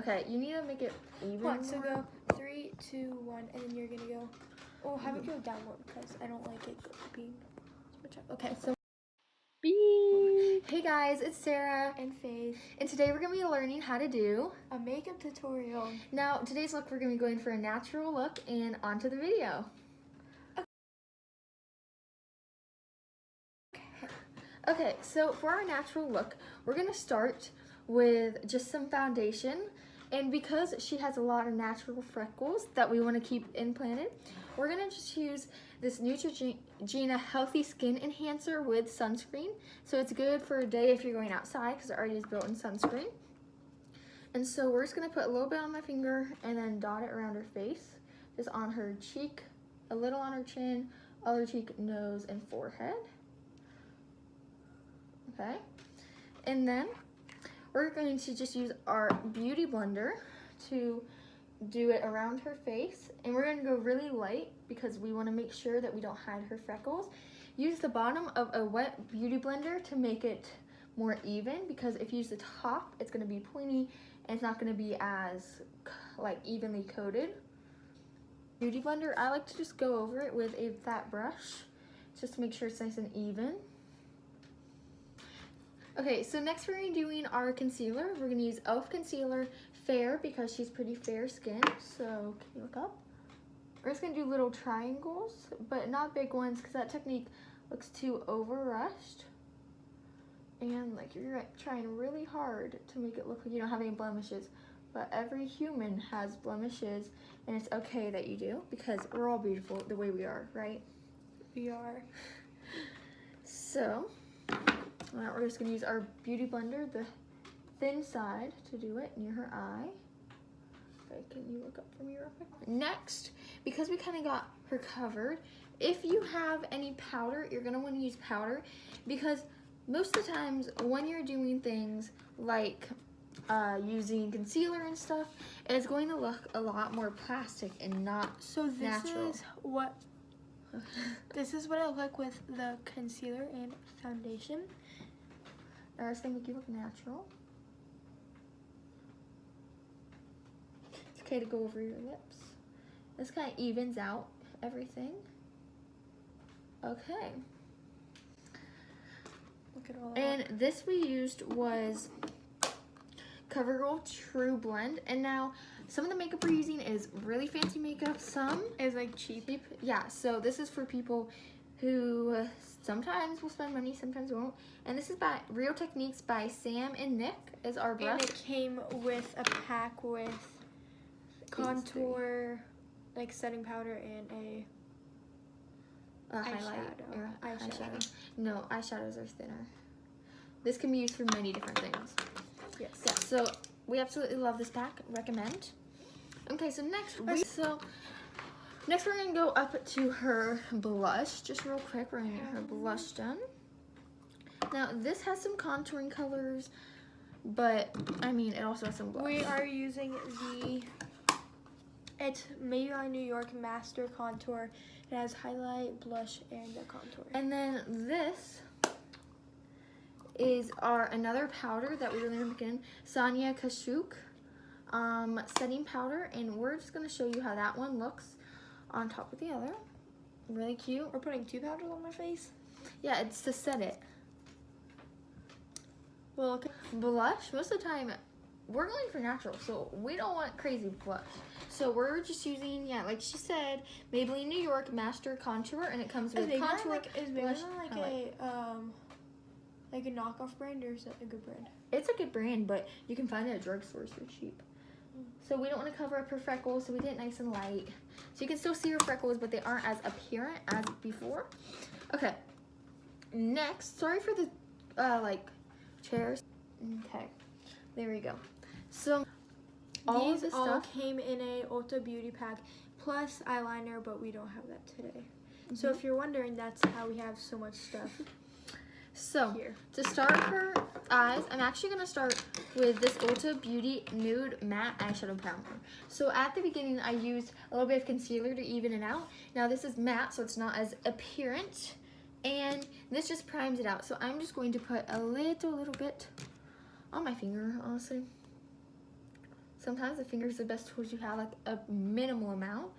Okay, you need to make it even Hold on, so more. go 3, 2, 1, and then you're gonna go. Oh, have it go downward because I don't like it being too much up. Okay, so Hey guys, it's Sarah. and Faith, And today we're going to be learning how to do. a makeup tutorial. Now, today's look, we're going to be going for a natural look and onto the video. Okay, so for our natural look, we're going to start with just some foundation. And because she has a lot of natural freckles that we want to keep implanted, we're going to just use this Neutrogena Healthy Skin Enhancer with sunscreen. So it's good for a day if you're going outside because it already is built in sunscreen. And so we're just going to put a little bit on my finger and then dot it around her face, just on her cheek, a little on her chin, other cheek, nose, and forehead. Okay, and then we're going to just use our Beauty Blender to do it around her face, and we're going to go really light because we want to make sure that we don't hide her freckles. Use the bottom of a wet Beauty Blender to make it more even, because if you use the top, it's going to be pointy and it's not going to be as like evenly coated. Beauty Blender, I like to just go over it with a fat brush just to make sure it's nice and even. Okay, so next we're going to be doing our concealer. We're going to use e.l.f. Concealer Fair because she's pretty fair skin. So can you look up? We're just going to do little triangles, but not big ones because that technique looks too over-rushed. And like you're trying really hard to make it look like you don't have any blemishes. But every human has blemishes, and it's okay that you do because we're all beautiful the way we are, right? We are. So now we're just going to use our Beauty Blender, the thin side, to do it near her eye. Okay, can you look up for me real quick? Next, because we kind of got her covered, if you have any powder, you're going to want to use powder because most of the times when you're doing things like using concealer and stuff, it's going to look a lot more plastic and not So this natural. is what this is what I look like with the concealer and foundation. It's going to make you look natural. It's okay to go over your lips. This kind of evens out everything. Okay. Look at all And this we used was CoverGirl True Blend. And now some of the makeup we're using is really fancy makeup. Some is like cheap. Yeah, so this is for people who sometimes will spend money, sometimes won't. And this is by Real Techniques by Sam and Nick is our brush. And it came with a pack with contour, like setting powder, and a highlight or eyeshadow. No, eyeshadows are thinner. This can be used for many different things. Yes. Yeah, so we absolutely love this pack. Recommend. Okay, so next we're gonna go up to her blush. Just real quick, we're gonna get her blush done. Now this has some contouring colors, but I mean it also has some blush. We are using it's Maybelline New York Master Contour. It has highlight, blush, and the contour. And then this is another powder that we really want to get in, Sonia Kashuk setting powder, and we're just going to show you how that one looks on top of the other. Really cute. We're putting 2 powders on my face? Yeah, it's to set it. Well, okay. Blush, most of the time, we're going for natural, so we don't want crazy blush. So we're just using, yeah, like she said, Maybelline New York Master Contour, and it comes with contour, Is blush, Maybelline like a knockoff brand, or is it a good brand? It's a good brand, but you can find it at drugstores for cheap. So we don't want to cover up her freckles, so we did it nice and light. So you can still see her freckles, but they aren't as apparent as before. Okay. Next, sorry for the like chairs. Okay, there we go. So all of this stuff came in a Ulta Beauty pack plus eyeliner, but we don't have that today. So if you're wondering, that's how we have so much stuff. So here. To start her eyes, I'm actually going to start with this Ulta Beauty Nude Matte Eyeshadow Primer. So at the beginning, I used a little bit of concealer to even it out. Now this is matte, so it's not as apparent, and this just primes it out. So I'm just going to put a little bit on my finger, honestly. Sometimes the finger's the best tools you have, like a minimal amount.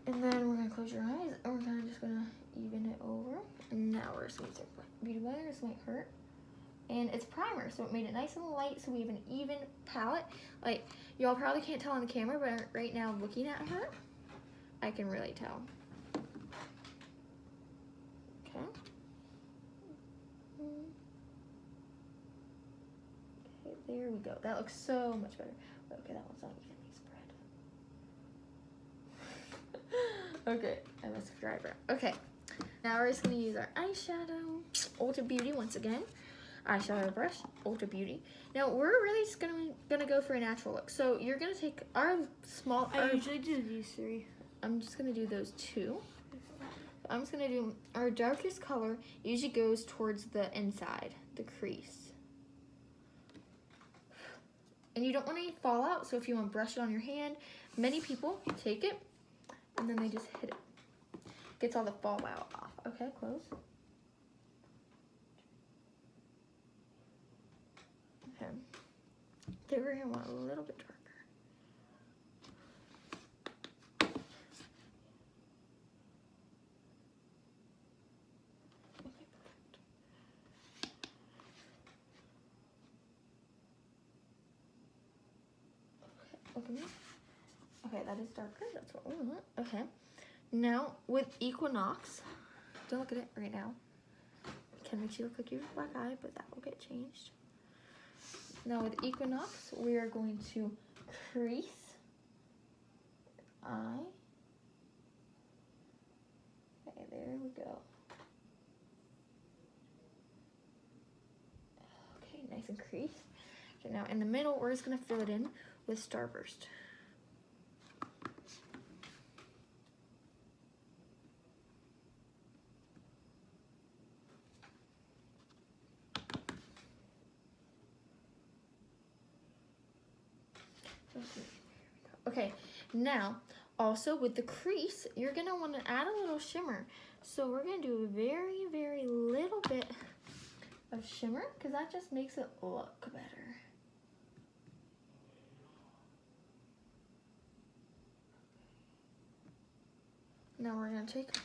And then we're gonna close your eyes and we're just gonna even it over. And now we're just gonna use our beauty blender. This might hurt. And it's primer, so it made it nice and light, so we have an even palette. Like, y'all probably can't tell on the camera, but right now looking at her, I can really tell. Okay. Okay, there we go. That looks so much better. Okay, that one's not evenly spread. Okay, I must have your eyebrow. Okay, now we're just gonna use our eyeshadow. Ulta Beauty once again. Eyeshadow brush, Ulta Beauty. Now we're really just gonna go for a natural look. So you're gonna take our small. I usually do these 3. I'm just gonna do those 2. I'm just gonna do our darkest color. Usually goes towards the inside, the crease. And you don't want any fallout. So if you want to brush it on your hand, many people take it and then they just hit it. Gets all the fallout off. Okay, close. Okay. There we're gonna want a little bit darker. Okay, perfect. Okay, look at me. Okay, that is darker. That's what we want. Okay. Now with Equinox, don't look at it right now. Can make you look like you have a black eye, but that will get changed. Now with Equinox, we are going to crease eye. Okay, there we go. Okay, nice and crease. Okay, now in the middle, we're just gonna fill it in with Starburst. Okay, now also with the crease, you're gonna want to add a little shimmer. So we're gonna do a very, very little bit of shimmer because that just makes it look better. Now we're gonna take just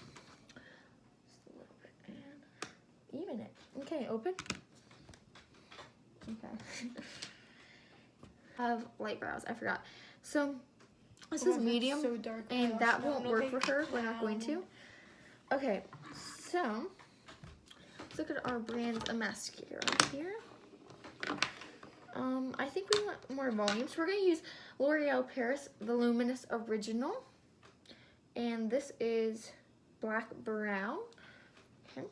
a little bit and even it. Okay, open. Okay. I have light brows, I forgot. So this is medium, so dark, and that won't work for her. We're not going to. Okay, so let's look at our brands of mascara here. I think we want more volume, so we're gonna use L'Oreal Paris Voluminous Original, and this is black brown. Okay.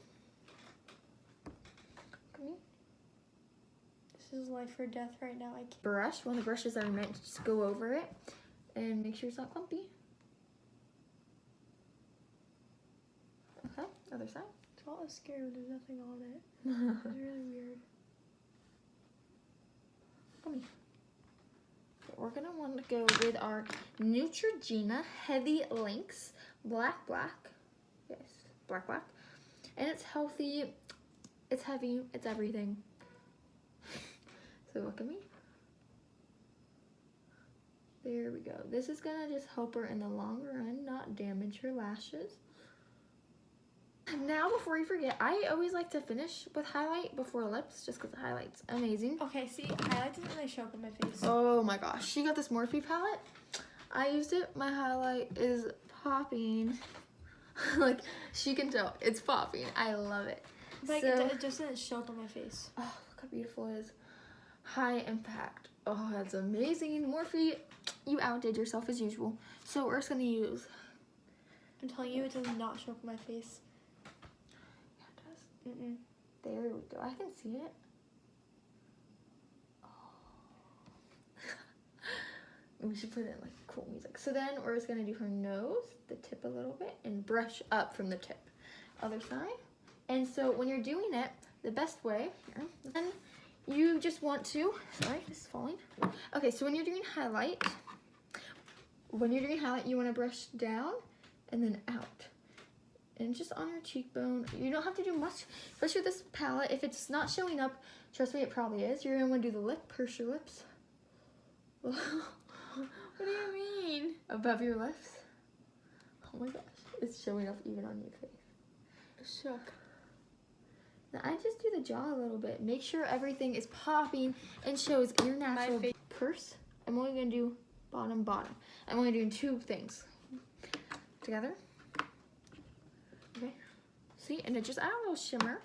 This is life or death right now. I can't. Brush, one of the brushes that I meant, just go over it and make sure it's not clumpy. Okay, other side. It's all scared when there's nothing on it. It's really weird. Come here. Okay, we're gonna want to go with our Neutrogena Heavy Links Black. Yes, black. And it's healthy, it's heavy, it's everything. So look at me. There we go. This is gonna just help her in the long run, not damage her lashes. Now, before you forget, I always like to finish with highlight before lips, just because the highlight's amazing. Okay, see, highlight doesn't really show up on my face. Oh my gosh, she got this Morphe palette. I used it. My highlight is popping. Like, she can tell. It's popping. I love it. Like, so, it just doesn't show up on my face. Oh, look how beautiful it is. High impact. Oh, that's amazing. Morphe, you outdid yourself as usual. So we're just going to use... I'm telling you, it does not show up on my face. Yeah, it does. There we go. I can see it. Oh. We should put in like cool music. So then we're just going to do her nose, the tip a little bit, and brush up from the tip. Other side. And so when you're doing it, the best way, here, then you just want to, sorry, this is falling. Okay, so when you're doing highlight, you want to brush down and then out. And just on your cheekbone. You don't have to do much, especially with this palette. If it's not showing up, trust me, it probably is. You're going to want to do the lip, purse your lips. What do you mean? Above your lips. Oh my gosh, it's showing up even on your face. Shook. Now I just do the jaw a little bit. Make sure everything is popping and shows your natural face. purse. I'm only gonna do bottom, bottom. I'm only doing 2 things. Together. Okay. See, and it just add a little shimmer.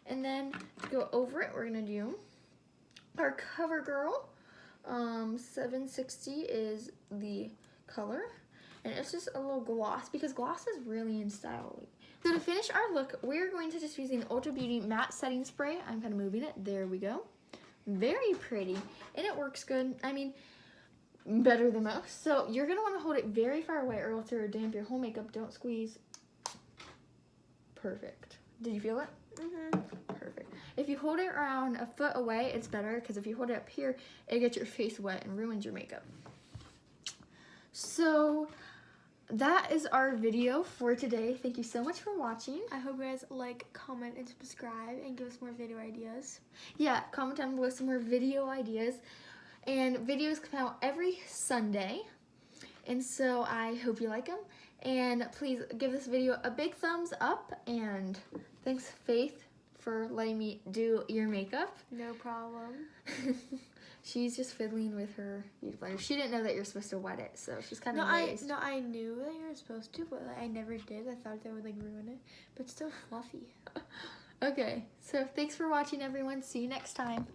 And then to go over it, we're gonna do our CoverGirl. 760 is the color. And it's just a little gloss because gloss is really in style. So to finish our look, we're going to just using Ulta Beauty Matte Setting Spray. I'm kind of moving it. There we go. Very pretty. And it works good. I mean, better than most. So you're going to want to hold it very far away or else it'll damp your whole makeup. Don't squeeze. Perfect. Did you feel it? Mm-hmm. Perfect. If you hold it around a foot away, it's better because if you hold it up here, it gets your face wet and ruins your makeup. So that is our video for today. Thank you so much for watching. I hope you guys like, comment, and subscribe, and give us more video ideas. Yeah, comment down below some more video ideas. And videos come out every Sunday. And so I hope you like them. And please give this video a big thumbs up. And thanks, Faith, for letting me do your makeup. No problem. She's just fiddling with her beauty blender. She didn't know that you're supposed to wet it, so she's kind of amazed. I knew that you were supposed to, but like, I never did. I thought that would like ruin it, but it's still fluffy. Okay, so thanks for watching, everyone. See you next time.